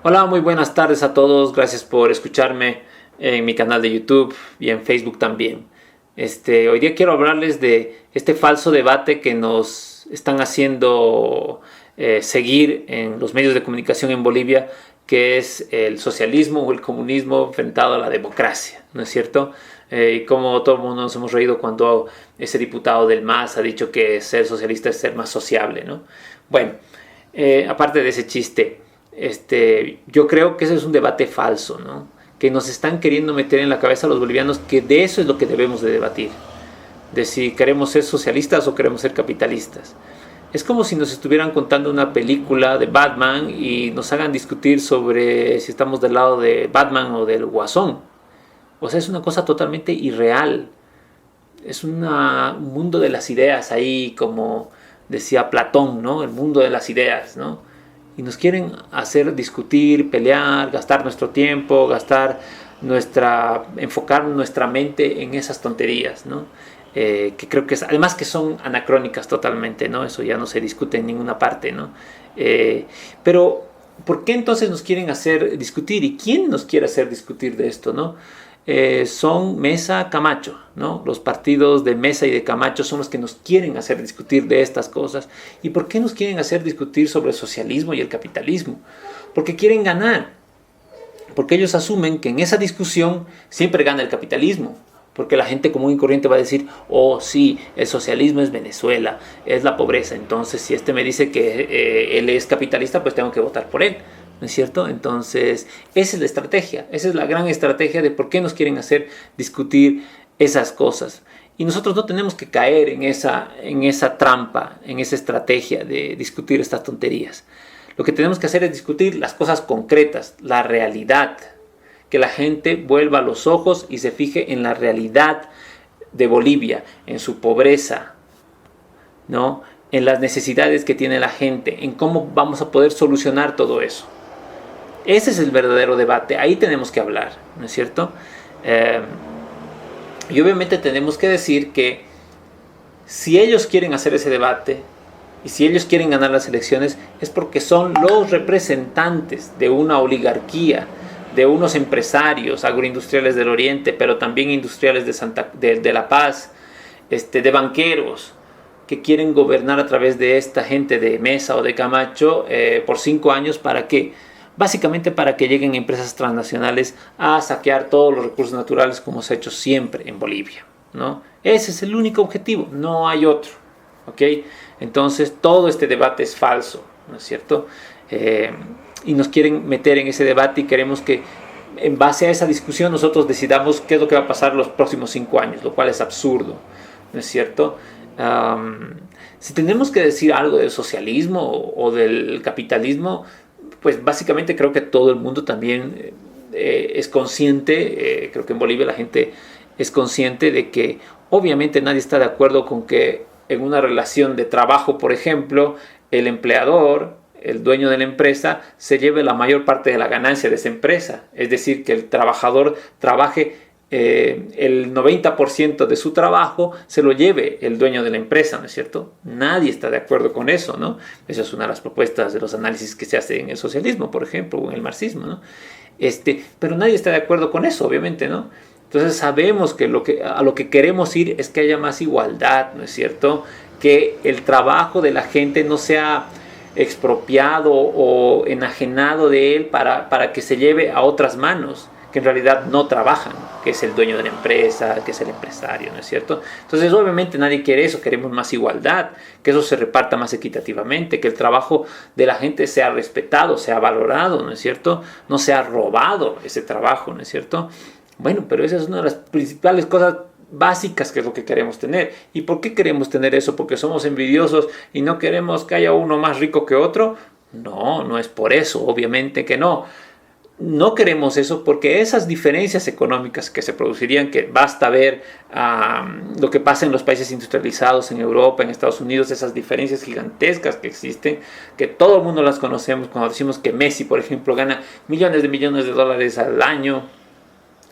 Hola, muy buenas tardes a todos. Gracias por escucharme en mi canal de YouTube y en Facebook también. Hoy día quiero hablarles de este falso debate que nos están haciendo seguir en los medios de comunicación en Bolivia, que es el socialismo o el comunismo enfrentado a la democracia, ¿no es cierto? Y como todo el mundo nos hemos reído cuando ese diputado del MAS ha dicho que ser socialista es ser más sociable, ¿no? Bueno, aparte de ese chiste, yo creo que ese es un debate falso, ¿no? Que nos están queriendo meter en la cabeza a los bolivianos que de eso es lo que debemos de debatir, de si queremos ser socialistas o queremos ser capitalistas. Es como si nos estuvieran contando una película de Batman y nos hagan discutir sobre si estamos del lado de Batman o del Guasón. O sea, es una cosa totalmente irreal. Es un mundo de las ideas ahí, como decía Platón, ¿no? El mundo de las ideas, ¿no? Y nos quieren hacer discutir, pelear, gastar nuestro tiempo, enfocar nuestra mente en esas tonterías, ¿no? Que creo que además que son anacrónicas totalmente, ¿no? Eso ya no se discute en ninguna parte, ¿no? Pero ¿por qué entonces nos quieren hacer discutir? ¿Y quién nos quiere hacer discutir de esto, no? Son Mesa, Camacho, ¿no? Los partidos de Mesa y de Camacho son los que nos quieren hacer discutir de estas cosas. ¿Y por qué nos quieren hacer discutir sobre el socialismo y el capitalismo? Porque quieren ganar. Porque ellos asumen que en esa discusión siempre gana el capitalismo. Porque la gente común y corriente va a decir, oh sí, el socialismo es Venezuela, es la pobreza. Entonces si este me dice que él es capitalista, pues tengo que votar por él. ¿No es cierto? Entonces, esa es la estrategia, esa es la gran estrategia de por qué nos quieren hacer discutir esas cosas. Y nosotros no tenemos que caer en esa trampa, en esa estrategia de discutir estas tonterías. Lo que tenemos que hacer es discutir las cosas concretas, la realidad. Que la gente vuelva los ojos y se fije en la realidad de Bolivia, en su pobreza, ¿no? En las necesidades que tiene la gente, en cómo vamos a poder solucionar todo eso. Ese es el verdadero debate, ahí tenemos que hablar, ¿no es cierto? Y obviamente tenemos que decir que si ellos quieren hacer ese debate y si ellos quieren ganar las elecciones es porque son los representantes de una oligarquía, de unos empresarios agroindustriales del Oriente, pero también industriales de La Paz, de banqueros, que quieren gobernar a través de esta gente de Mesa o de Camacho por 5 años. ¿Para qué? Básicamente para que lleguen empresas transnacionales a saquear todos los recursos naturales como se ha hecho siempre en Bolivia, ¿no? Ese es el único objetivo, no hay otro, ¿ok? Entonces todo este debate es falso, ¿no es cierto? Y nos quieren meter en ese debate y queremos que en base a esa discusión nosotros decidamos qué es lo que va a pasar los próximos 5 años, lo cual es absurdo, ¿no es cierto? Si tenemos que decir algo del socialismo o del capitalismo, pues básicamente creo que todo el mundo también es consciente, creo que en Bolivia la gente es consciente de que obviamente nadie está de acuerdo con que en una relación de trabajo, por ejemplo, el empleador, el dueño de la empresa, se lleve la mayor parte de la ganancia de esa empresa. Es decir, que el trabajador trabaje el 90% de su trabajo se lo lleve el dueño de la empresa, ¿no es cierto? Nadie está de acuerdo con eso, ¿no? Esa es una de las propuestas de los análisis que se hace en el socialismo, por ejemplo, o en el marxismo, ¿no? Pero nadie está de acuerdo con eso, obviamente, ¿no? Entonces sabemos que a lo que queremos ir es que haya más igualdad, ¿no es cierto? Que el trabajo de la gente no sea expropiado o enajenado de él para que se lleve a otras manos que en realidad no trabajan, que es el dueño de la empresa, que es el empresario, ¿no es cierto? Entonces obviamente nadie quiere eso, queremos más igualdad, que eso se reparta más equitativamente, que el trabajo de la gente sea respetado, sea valorado, ¿no es cierto? No sea robado ese trabajo, ¿no es cierto? Bueno, pero esa es una de las principales cosas básicas que es lo que queremos tener. ¿Y por qué queremos tener eso? ¿Porque somos envidiosos y no queremos que haya uno más rico que otro? No, no es por eso, obviamente que no. No queremos eso porque esas diferencias económicas que se producirían, que basta ver lo que pasa en los países industrializados, en Europa, en Estados Unidos, esas diferencias gigantescas que existen, que todo el mundo las conocemos cuando decimos que Messi, por ejemplo, gana millones de dólares al año,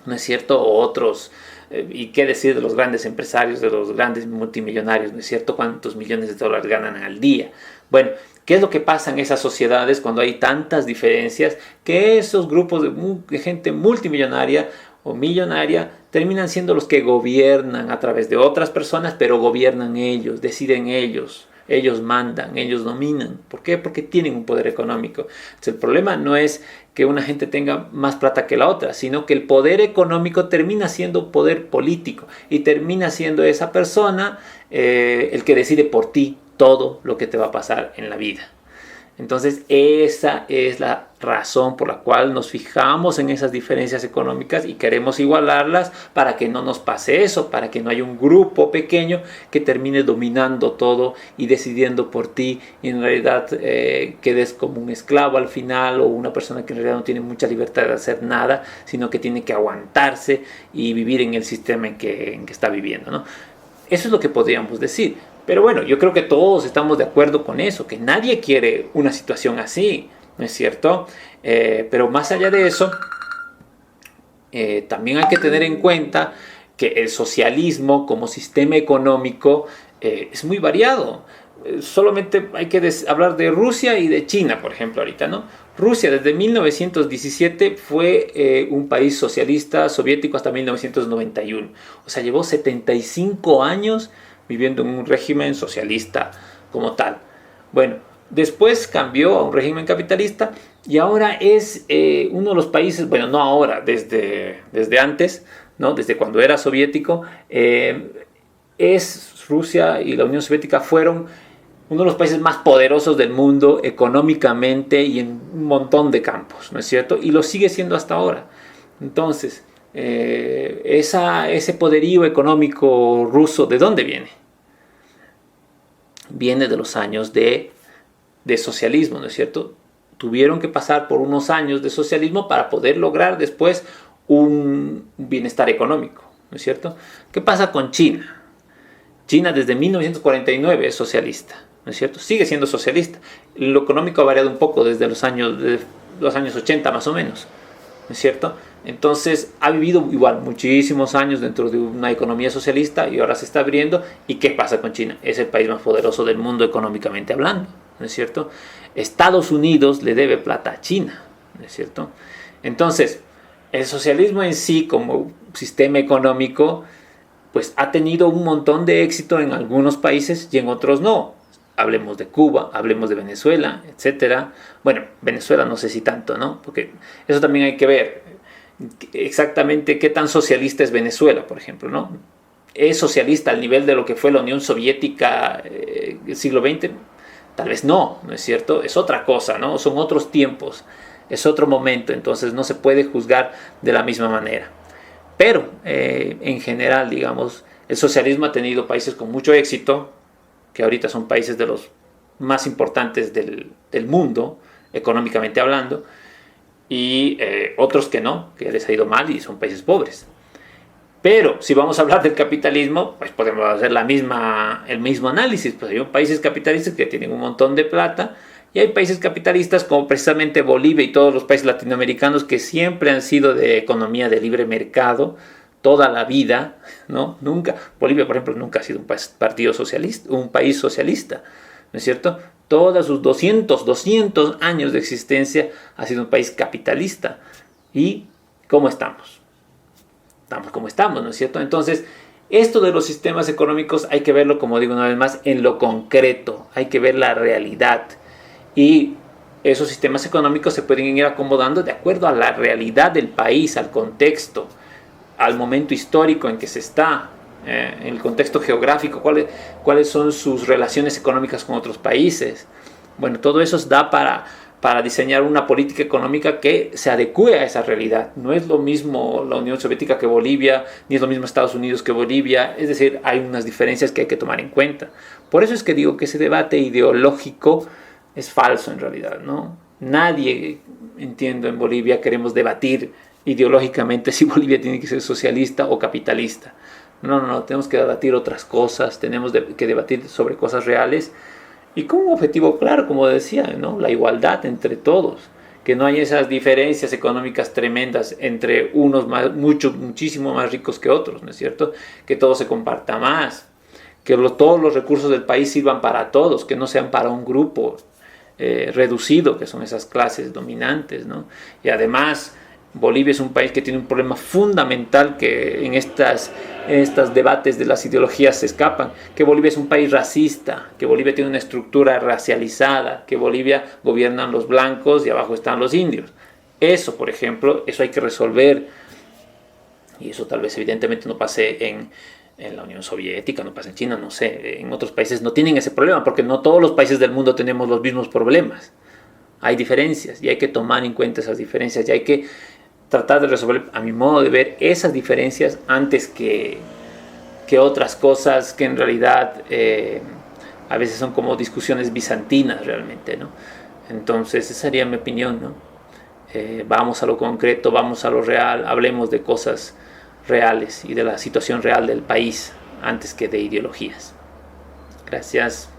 ¿no es cierto? O otros, y qué decir de los grandes empresarios, de los grandes multimillonarios, ¿no es cierto? ¿Cuántos millones de dólares ganan al día? Bueno, ¿Qué es lo que pasa en esas sociedades cuando hay tantas diferencias? Que esos grupos de gente multimillonaria o millonaria terminan siendo los que gobiernan a través de otras personas, pero gobiernan ellos, deciden ellos. Ellos mandan, ellos dominan. ¿Por qué? Porque tienen un poder económico. Entonces, el problema no es que una gente tenga más plata que la otra, sino que el poder económico termina siendo poder político y termina siendo esa persona el que decide por ti todo lo que te va a pasar en la vida. Entonces, esa es la razón por la cual nos fijamos en esas diferencias económicas y queremos igualarlas para que no nos pase eso, para que no haya un grupo pequeño que termine dominando todo y decidiendo por ti y en realidad quedes como un esclavo al final o una persona que en realidad no tiene mucha libertad de hacer nada, sino que tiene que aguantarse y vivir en el sistema en que está viviendo, ¿no? Eso es lo que podríamos decir. Pero bueno, yo creo que todos estamos de acuerdo con eso, que nadie quiere una situación así, ¿no es cierto? Pero más allá de eso, también hay que tener en cuenta que el socialismo como sistema económico es muy variado. Solamente hay que hablar de Rusia y de China, por ejemplo, ahorita, ¿no? Rusia desde 1917 fue un país socialista soviético hasta 1991. O sea, llevó 75 años viviendo en un régimen socialista como tal. Bueno, después cambió a un régimen capitalista y ahora es uno de los países, bueno, no ahora, desde antes, ¿no? Desde cuando era soviético, es Rusia y la Unión Soviética fueron uno de los países más poderosos del mundo económicamente y en un montón de campos, ¿no es cierto? Y lo sigue siendo hasta ahora. Entonces, ese poderío económico ruso, ¿de dónde viene? Viene de los años de socialismo, ¿no es cierto? Tuvieron que pasar por unos años de socialismo para poder lograr después un bienestar económico, ¿no es cierto? ¿Qué pasa con China? China desde 1949 es socialista, ¿no es cierto? Sigue siendo socialista. Lo económico ha variado un poco desde los años 80 más o menos, ¿no es cierto? Entonces ha vivido igual muchísimos años dentro de una economía socialista y ahora se está abriendo. ¿Y qué pasa con China? Es el país más poderoso del mundo económicamente hablando, ¿no es cierto? Estados Unidos le debe plata a China, ¿no es cierto? Entonces, el socialismo en sí como sistema económico pues ha tenido un montón de éxito en algunos países y en otros no. Hablemos de Cuba, hablemos de Venezuela, etcétera. Bueno, Venezuela no sé si tanto, ¿no? Porque eso también hay que ver exactamente qué tan socialista es Venezuela, por ejemplo, ¿no? ¿Es socialista al nivel de lo que fue la Unión Soviética del siglo XX? Tal vez no, ¿no es cierto? Es otra cosa, ¿no? Son otros tiempos, es otro momento, entonces no se puede juzgar de la misma manera. Pero en general, digamos, el socialismo ha tenido países con mucho éxito, que ahorita son países de los más importantes del mundo, económicamente hablando, y otros que no, que les ha ido mal y son países pobres. Pero si vamos a hablar del capitalismo, pues podemos hacer el mismo análisis. Pues hay países capitalistas que tienen un montón de plata y hay países capitalistas como precisamente Bolivia y todos los países latinoamericanos que siempre han sido de economía de libre mercado toda la vida, ¿no? Nunca, Bolivia, por ejemplo, nunca ha sido un partido socialista, un país socialista, ¿no es cierto? Todos sus 200 años de existencia ha sido un país capitalista. ¿Y cómo estamos? Estamos como estamos, ¿no es cierto? Entonces, esto de los sistemas económicos hay que verlo, como digo una vez más, en lo concreto. Hay que ver la realidad. Y esos sistemas económicos se pueden ir acomodando de acuerdo a la realidad del país, al contexto, al momento histórico en que se está, en el contexto geográfico, cuáles son sus relaciones económicas con otros países. Bueno, todo eso da para diseñar una política económica que se adecue a esa realidad. No es lo mismo la Unión Soviética que Bolivia, ni es lo mismo Estados Unidos que Bolivia. Es decir, hay unas diferencias que hay que tomar en cuenta. Por eso es que digo que ese debate ideológico es falso en realidad, ¿no? Nadie, entiendo, en Bolivia queremos debatir ideológicamente si Bolivia tiene que ser socialista o capitalista. No, tenemos que debatir otras cosas, tenemos que debatir sobre cosas reales y con un objetivo claro, como decía, ¿no? La igualdad entre todos, que no haya esas diferencias económicas tremendas entre unos muchísimo más ricos que otros, ¿no es cierto? Que todo se comparta más, que todos los recursos del país sirvan para todos, que no sean para un grupo. reducido, que son esas clases dominantes, ¿no? Y además Bolivia es un país que tiene un problema fundamental que en estos debates de las ideologías se escapan, que Bolivia es un país racista, que Bolivia tiene una estructura racializada, que Bolivia gobiernan los blancos y abajo están los indios. Eso, por ejemplo, eso hay que resolver, y eso tal vez evidentemente no pase en la Unión Soviética, no pasa en China, no sé, en otros países no tienen ese problema, porque no todos los países del mundo tenemos los mismos problemas. Hay diferencias y hay que tomar en cuenta esas diferencias y hay que tratar de resolver, a mi modo de ver, esas diferencias antes que otras cosas que en realidad a veces son como discusiones bizantinas realmente, ¿no? Entonces esa sería mi opinión, ¿no? Vamos a lo concreto, vamos a lo real, hablemos de cosas reales y de la situación real del país antes que de ideologías. Gracias.